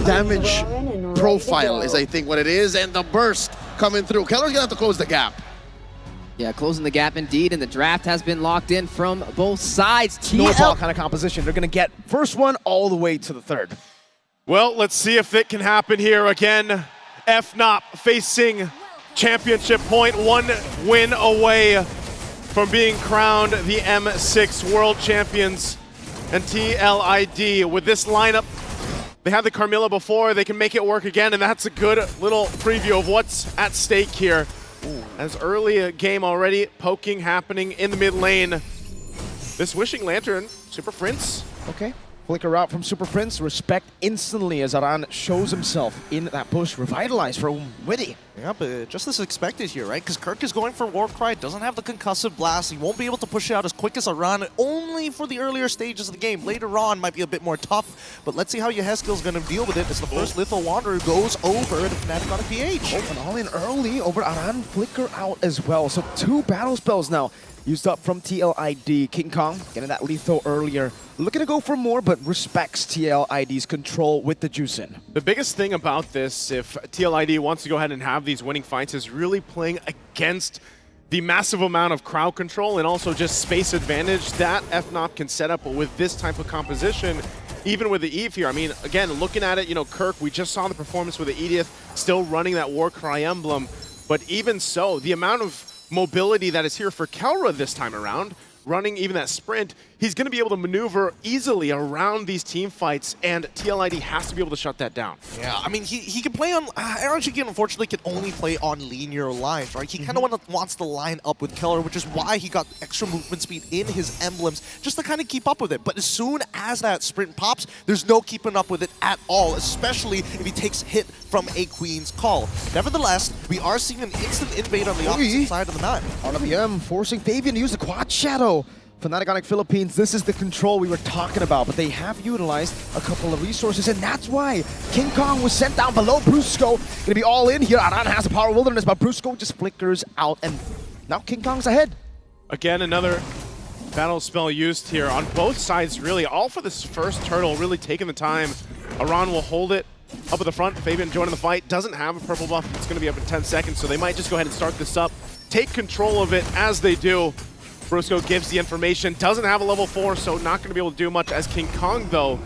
damage profile is, I think, what it is, and the burst coming through. Keller's gonna have to close the gap. Yeah, closing the gap indeed, and the draft has been locked in from both sides. Snowball kind of composition. They're going to get first one all the way to the third. Well, let's see if it can happen here again. FNOP facing championship point, 1 win away from being crowned the M6 World Champions. And TLID, with this lineup, they had the Carmilla before, they can make it work again, and that's a good little preview of what's at stake here. Ooh. As early a game already, poking happening in the mid lane. This Wishing Lantern, Super Prince. Okay. Flicker out from Super Prince. Respect instantly as Aran shows himself in that bush. Revitalized from Witty. Yeah, but just as expected here, right? Because Kirk is going for Warcry, doesn't have the concussive blast. He won't be able to push it out as quick as Aran, only for the earlier stages of the game. Later on might be a bit more tough, but let's see how Yehezkiel is going to deal with it as the first Lethal Wanderer goes over the FNATIC ONIC PH. Oh, and all in early over Aran. Flicker out as well. So 2 battle spells now used up from TLID. King Kong getting that lethal earlier. Looking to go for more, but respects TLID's control with the juice in. The biggest thing about this, if TLID wants to go ahead and have these winning fights, is really playing against the massive amount of crowd control and also just space advantage that FNOP can set up with this type of composition. Even with the Eve here, I mean, again, looking at it, you know, Kirk, we just saw the performance with the Edith, still running that Warcry emblem. But even so, the amount of mobility that is here for Kelra this time around, running even that sprint, he's going to be able to maneuver easily around these team fights, and TLID has to be able to shut that down. Yeah, I mean, he can play on... Aaron Shikin, unfortunately, can only play on linear lines, right? He kind of wants to line up with Keller, which is why he got extra movement speed in his emblems, just to kind of keep up with it. But as soon as that sprint pops, there's no keeping up with it at all, especially if he takes hit from a Queen's Call. Nevertheless, we are seeing an instant invade on the opposite side of the map. RWM forcing Fabian to use the Quad Shadow. FNATIC ONIC Philippines, this is the control we were talking about, but they have utilized a couple of resources, and that's why King Kong was sent down below. Brusco gonna be all in here. Aran has the Power Wilderness, but Brusco just flickers out, and now King Kong's ahead. Again, another battle spell used here on both sides, really, all for this first turtle, really taking the time. Aran will hold it up at the front. Fabian joining the fight, doesn't have a purple buff. It's gonna be up in 10 seconds, so they might just go ahead and start this up, take control of it as they do. Brusco gives the information, doesn't have a level 4, so not going to be able to do much, as King Kong, though,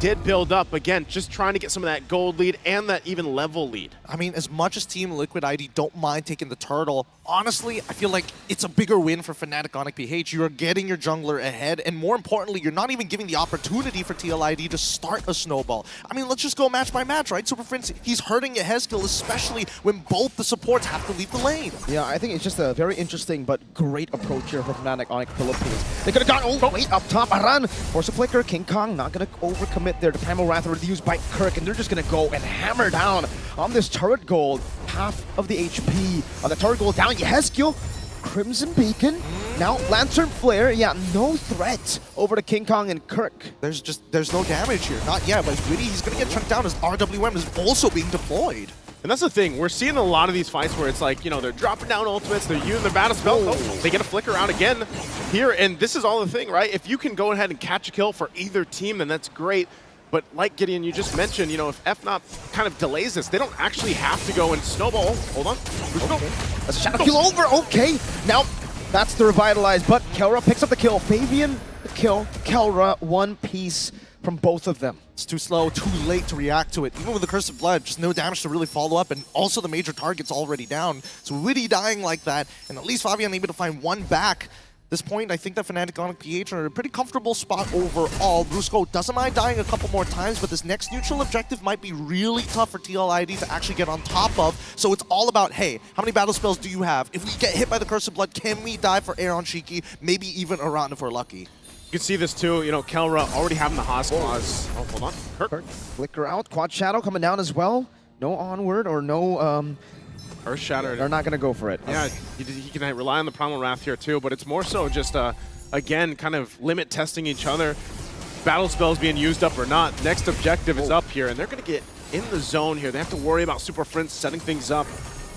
did build up. Again, just trying to get some of that gold lead and that even level lead. I mean, as much as Team Liquid ID don't mind taking the turtle, honestly, I feel like it's a bigger win for FNATIC ONIC PH. You are getting your jungler ahead, and more importantly, you're not even giving the opportunity for TLID to start a snowball. I mean, let's just go match by match, right? Super Prince, he's hurting Yehezkiel, especially when both the supports have to leave the lane. Yeah, I think it's just a very interesting but great approach here for FNATIC ONIC Philippines. They could have gone all the way up top. Aran force a flicker. King Kong not going to overcommit there. The Primal Wrath already used by Kirk, and they're just going to go and hammer down on this turret gold. Half of the HP on the turret gold down. Yehezkiel, Crimson Beacon, now Lantern Flare. Yeah, no threat over to King Kong and Kirk. There's no damage here. Not yet, but Witty, he's going to get chunked down as RWM is also being deployed. And that's the thing, we're seeing a lot of these fights where it's like, you know, they're dropping down ultimates, they're using their battle spell, they get a flicker out again here, and this is all the thing, right? If you can go ahead and catch a kill for either team, then that's great. But like Gideon, you just mentioned, you know, if FNOP kind of delays this, they don't actually have to go and snowball. Hold on. Okay. That's a shadow kill over. Okay. Now, that's the revitalize, but Kelra picks up the kill. Fabian, the kill. Kelra, one piece from both of them. It's too slow, too late to react to it. Even with the Curse of Blood, just no damage to really follow up, and also the major target's already down. So Witty dying like that, and at least Fabian able to find one back. At this point, I think that FNATIC ONIC PH are in a pretty comfortable spot overall. Brusco doesn't mind dying a couple more times, but this next neutral objective might be really tough for TLID to actually get on top of. So it's all about, hey, how many battle spells do you have? If we get hit by the Curse of Blood, can we die for Aaron Shiki? Maybe even Aran if we're lucky. You can see this too, you know, Kelra already having the Haas claws. Oh, hold on. Kirk. Flicker out. Quad Shadow coming down as well. No onward or no... Earth Shatter. They're not going to go for it. Yeah, he can rely on the Primal Wrath here too, but it's more so just, again, kind of limit testing each other. Battle spells being used up or not. Next objective is up here, and they're going to get in the zone here. They have to worry about Super Prince setting things up.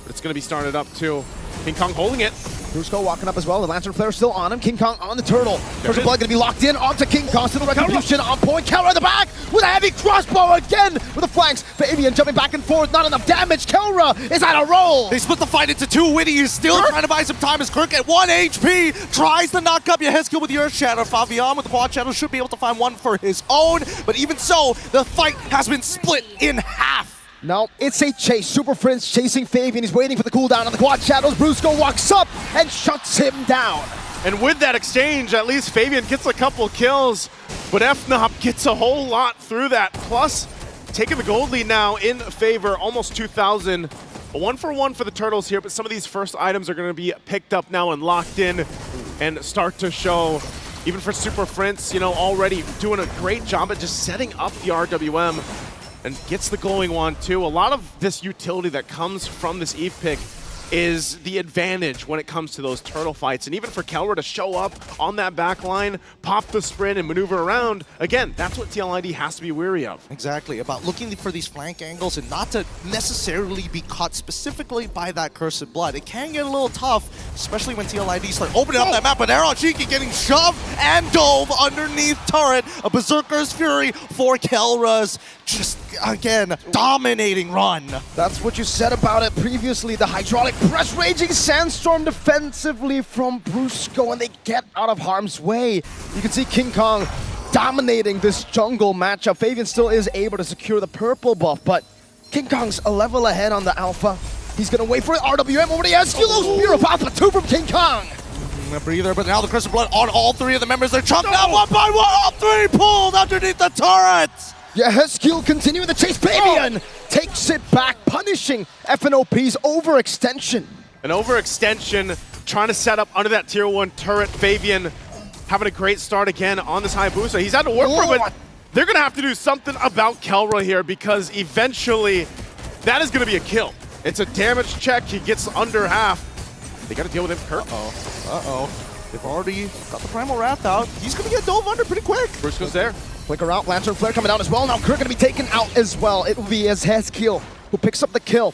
but it's going to be started up too. King Kong holding it. Brusco walking up as well. The Lantern Flare still on him. King Kong on the turtle. First blood going to be locked in onto King Kong. Still retribution on point. Kelra in the back with a heavy crossbow again with the flanks. Fabian jumping back and forth. Not enough damage. Kelra is on a roll. They split the fight into two. Witty is still trying to buy some time as Kirk at 1 HP tries to knock up Yehezkiel with the Earth Shatter. Fabian with the Quad Shadow should be able to find one for his own, but even so, the fight has been split in half. No, it's a chase. Super Prince chasing Fabian. He's waiting for the cooldown on the Quad Shadows. Brusco walks up and shuts him down. And with that exchange, at least Fabian gets a couple kills, but FNOP gets a whole lot through that. Plus, taking the gold lead now in favor, almost 2,000. A 1-for-1 for the Turtles here, but some of these first items are going to be picked up now and locked in and start to show. Even for Super Prince, you know, already doing a great job at just setting up the RWM. And gets the glowing wand too. A lot of this utility that comes from this Eve pick is the advantage when it comes to those turtle fights. And even for Kelra to show up on that back line, pop the sprint and maneuver around, again, that's what TLID has to be wary of. Exactly, about looking for these flank angles and not to necessarily be caught specifically by that Cursed Blood. It can get a little tough, especially when TLID start opening up that map, but Cheeky getting shoved and dove underneath turret. A Berserker's Fury for Kelra's just, again, dominating run. That's what you said about it previously. The hydraulic press raging sandstorm defensively from Brusco, and they get out of harm's way. You can see King Kong dominating this jungle matchup. Fabian still is able to secure the purple buff, but King Kong's a level ahead on the alpha. He's gonna wait for it. RWM over the Yehezkiel. Spear of Alpha 2 from King Kong. A breather, but now the Crimson Blood on all three of the members. They're chunked out one by one. All three pulled underneath the turrets. Yehezkiel continuing the chase. Fabian takes it back, punishing FNOP's overextension. An overextension, trying to set up under that tier 1 turret. Fabian having a great start again on this Hayabusa. He's had to work for it, but they're going to have to do something about Kelra here because eventually that is going to be a kill. It's a damage check. He gets under half. They got to deal with him, Kirk. They've already got the Primal Wrath out. He's going to get dove under pretty quick. Brusco's there. Flicker out, Lantern Flare coming out as well. Now Kirk gonna be taken out as well. It will be Yehezkiel who picks up the kill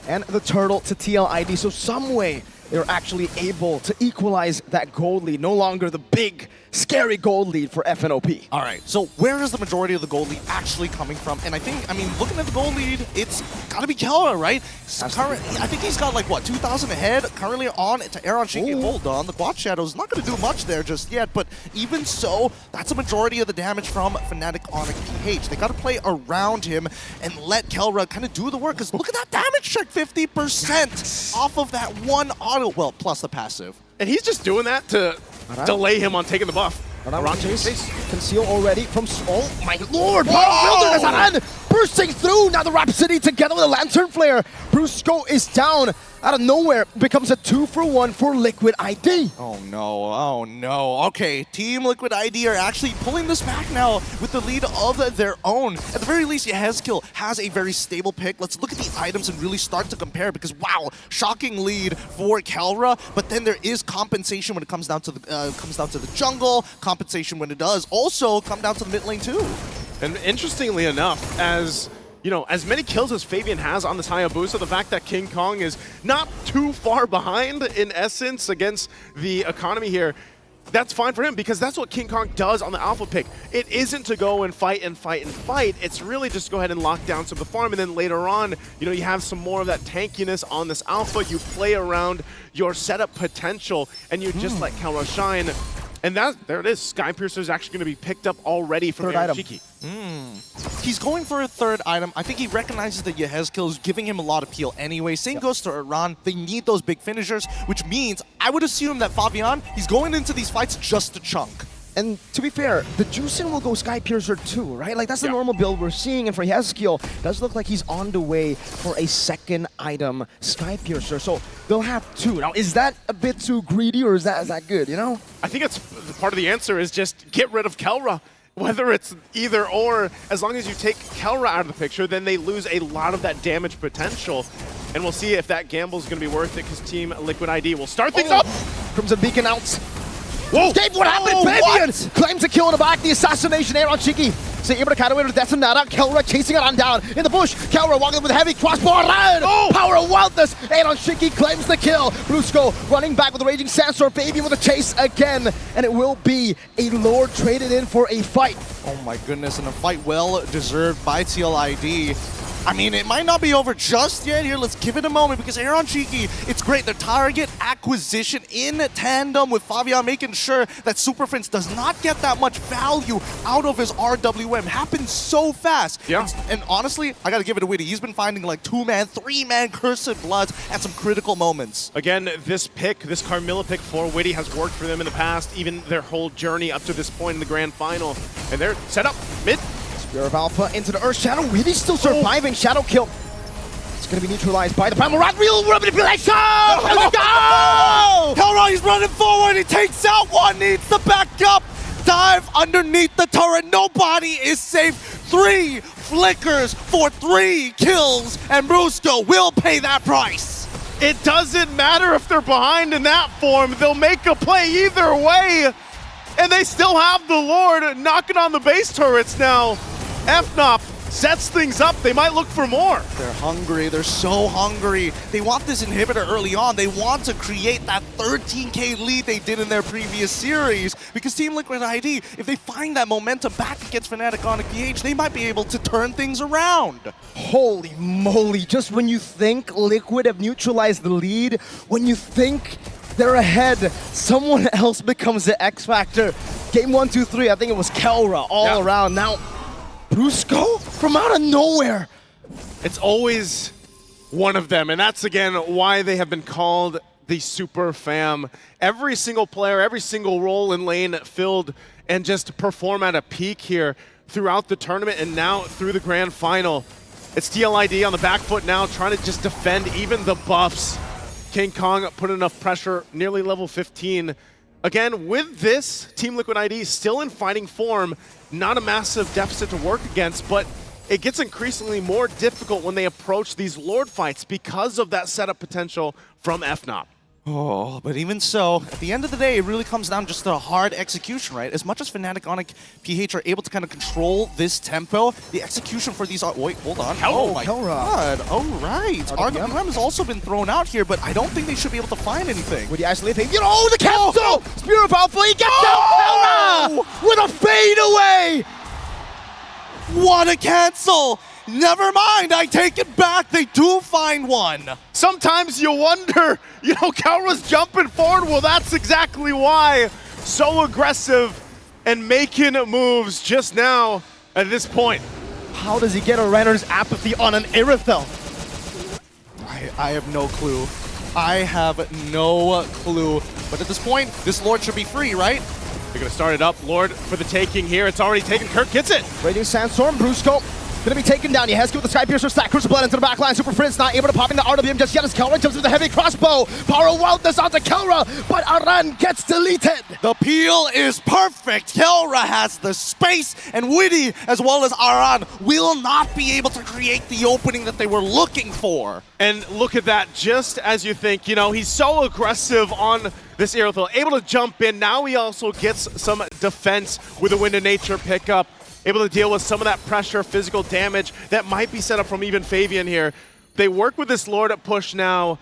and the turtle to TLID. So some way they're actually able to equalize that gold lead. No longer the big, scary gold lead for FNOP. All right, so where is the majority of the gold lead actually coming from? And I mean, looking at the gold lead, it's got to be Kelra, right? I think he's got like, what, 2,000 ahead currently on to Aaron Shiki. Hold on, the Quad Shadow's not going to do much there just yet, but even so, that's a majority of the damage from FNATIC ONIC PH. They got to play around him and let Kelra kind of do the work, because look at that damage check, 50% off of that one auto, well, plus the passive. And he's just doing that to delay him on taking the buff. Around chase. Conceal already from... Oh my lord! Wilderness Aran bursting through! Now the Rhapsody together with a Lantern Flare. Brusco is down. Out of nowhere, becomes a 2-for-1 for Liquid ID. Oh no. Okay, Team Liquid ID are actually pulling this back now with the lead of their own. At the very least, Yehezkiel has a very stable pick. Let's look at the items and really start to compare, because wow, shocking lead for Kelra, but then there is compensation when it comes down to the jungle, compensation when it does also come down to the mid lane too. And interestingly enough, as you know, as many kills as Fabian has on this Hayabusa, the fact that King Kong is not too far behind in essence against the economy here, that's fine for him, because that's what King Kong does on the alpha pick. It isn't to go and fight and fight and fight. It's really just to go ahead and lock down some of the farm, and then later on, you know, you have some more of that tankiness on this alpha. You play around your setup potential, and you just let Kelra shine. And there it is. Skypiercer is actually going to be picked up already from Cheeky. He's going for a third item. I think he recognizes that Yehezkiel is giving him a lot of peel anyway. Same goes to Iran. They need those big finishers, which means I would assume that Fabian, he's going into these fights just to chunk. And to be fair, the Juicing will go Skypiercer too, right? Like, that's the normal build we're seeing. And for Yehezkiel, it does look like he's on the way for a second item, Skypiercer. So they'll have two. Now, is that a bit too greedy, or is that good, you know? I think it's part of the answer is just get rid of Kelra. Whether it's either or, as long as you take Kelra out of the picture, then they lose a lot of that damage potential. And we'll see if that gamble is going to be worth it, because Team Liquid ID will start things up. Crimson Beacon out. Whoa! Dave, what happened? Fabian claims a kill in the back. The assassination Aaron Cheeky So able to counter with Detonata. Kelra chasing Aran down in the bush. Kelra walking with a heavy crossbow. Aran! Power of wildness. And on Shinky claims the kill. Brusco running back with a Raging Sandstorm. Baby with a chase again. And it will be a Lord traded in for a fight. Oh my goodness, and a fight well deserved by TLID. I mean, it might not be over just yet here. Let's give it a moment because Aaron Cheeky, it's great. The target acquisition in tandem with Fabian making sure that Super Prince does not get that much value out of his RWM. Happens so fast. Yeah. And honestly, I got to give it to Witty. He's been finding like 2-man, 3-man Cursed Bloods at some critical moments. Again, this Carmilla pick for Witty has worked for them in the past, even their whole journey up to this point in the grand final. And they're set up mid. Spear of Alpha into the Earth Shadow. Witty still surviving. Shadow kill. It's going to be neutralized by the Primal Rat. Real manipulation! Let's go! Kelra, he's running forward. He takes out one. Needs the backup. Dive underneath the turret. Nobody is safe. 3 flickers for 3 kills. And Brusco will pay that price. It doesn't matter if they're behind in that form. They'll make a play either way. And they still have the Lord knocking on the base turrets now. FNOP sets things up. They might look for more. They're hungry. They're so hungry. They want this inhibitor early on. They want to create that 13K lead they did in their previous series. Because Team Liquid ID, if they find that momentum back against FNATIC ONIC PH, they might be able to turn things around. Holy moly. Just when you think Liquid have neutralized the lead, when you think they're ahead, someone else becomes the X factor. Game 1, 2, 3, I think it was Kelra all around. Now, Brusco from out of nowhere. It's always one of them, and that's again why they have been called the Super Fam. Every single player, every single role in lane filled and just perform at a peak here throughout the tournament and now through the grand final. It's TLID on the back foot now, trying to just defend even the buffs. King Kong put enough pressure, nearly level 15. Again, with this, Team Liquid ID still in fighting form, not a massive deficit to work against, but it gets increasingly more difficult when they approach these Lord fights because of that setup potential from FNOP. Oh, but even so, at the end of the day, it really comes down just to hard execution, right? As much as FNATIC ONIC PH are able to kind of control this tempo, the execution for these... Wait, hold on. Oh my god. All right. RWM has also been thrown out here, but I don't think they should be able to find anything. With the isolating, you know, the cancel! Spear of Alpha, he gets down with a fade away! What a cancel! Never mind, I take it back. They do find one. Sometimes you wonder, you know, Kelra's jumping forward. Well, that's exactly why. So aggressive and making moves just now at this point. How does he get a Renner's apathy on an Irithel? I have no clue. I have no clue. But at this point, this Lord should be free, right? They're going to start it up. Lord for the taking here. It's already taken. Kirk gets it. Raging Sandstorm, Brusco. Gonna be taken down. Yehezki with the Sky Piercer stack. Crucial Blood into the backline. Super Prince not able to pop in the RWM just yet as Kelra jumps with the heavy crossbow. Power of Wildness onto Kelra, but Aran gets deleted. The peel is perfect. Kelra has the space, and Witty, as well as Aran, will not be able to create the opening that they were looking for. And look at that, just as you think, you know, he's so aggressive on this Irithel, able to jump in. Now he also gets some defense with a Wind of Nature pickup. Able to deal with some of that pressure, physical damage that might be set up from even Fabian here. They work with this Lord at push now,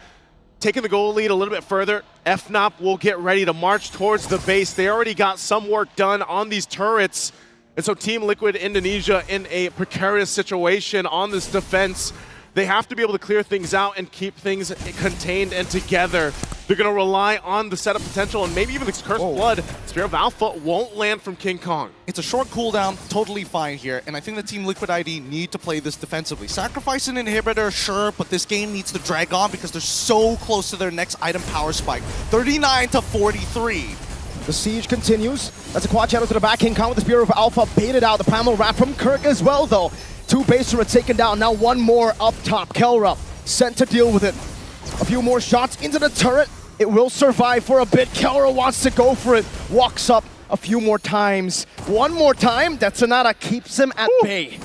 taking the goal lead a little bit further. FNOP will get ready to march towards the base. They already got some work done on these turrets. And so Team Liquid Indonesia in a precarious situation on this defense. They have to be able to clear things out and keep things contained and together. They're going to rely on the setup potential and maybe even this Cursed Blood. Spear of Alpha won't land from King Kong. It's a short cooldown, totally fine here, and I think the Team Liquid ID need to play this defensively. Sacrifice an inhibitor, sure, but this game needs to drag on because they're so close to their next item power spike. 39-43. The siege continues. That's a quad shadow to the back. King Kong with the Spear of Alpha baited out. The Primal Rat from Kirk as well, though. 2 base turrets taken down. Now 1 more up top. Kelra sent to deal with it. A few more shots into the turret. It will survive for a bit. Kelra wants to go for it. Walks up a few more times. 1 more time. That Sonata keeps him at bay.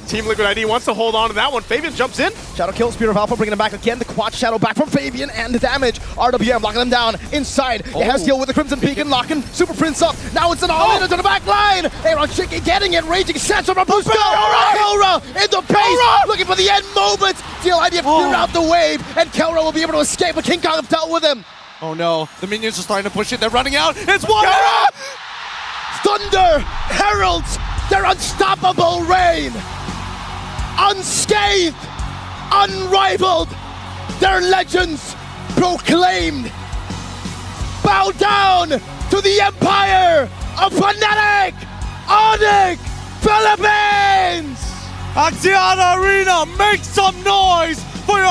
Team Liquid ID wants to hold on to that one. Fabian jumps in. Shadow kill, Spear of Alpha bringing him back again. The quad Shadow back from Fabian and the damage. RWM locking him down inside. It has heal with the Crimson Beacon locking Super Prince up. Now it's an all-in into the back line. Aaron Shiki getting it, raging Sancho from Boost. Kelra in the base, looking for the end moment. TLID have cleared out the wave, and Kelra will be able to escape, but King Kong have dealt with him. Oh no, the minions are starting to push it. They're running out. It's one. Thunder heralds their unstoppable reign. Unscathed, unrivaled, their legends proclaimed. Bow down to the empire of FNATIC ONIC Philippines! Axiata Arena, make some noise for your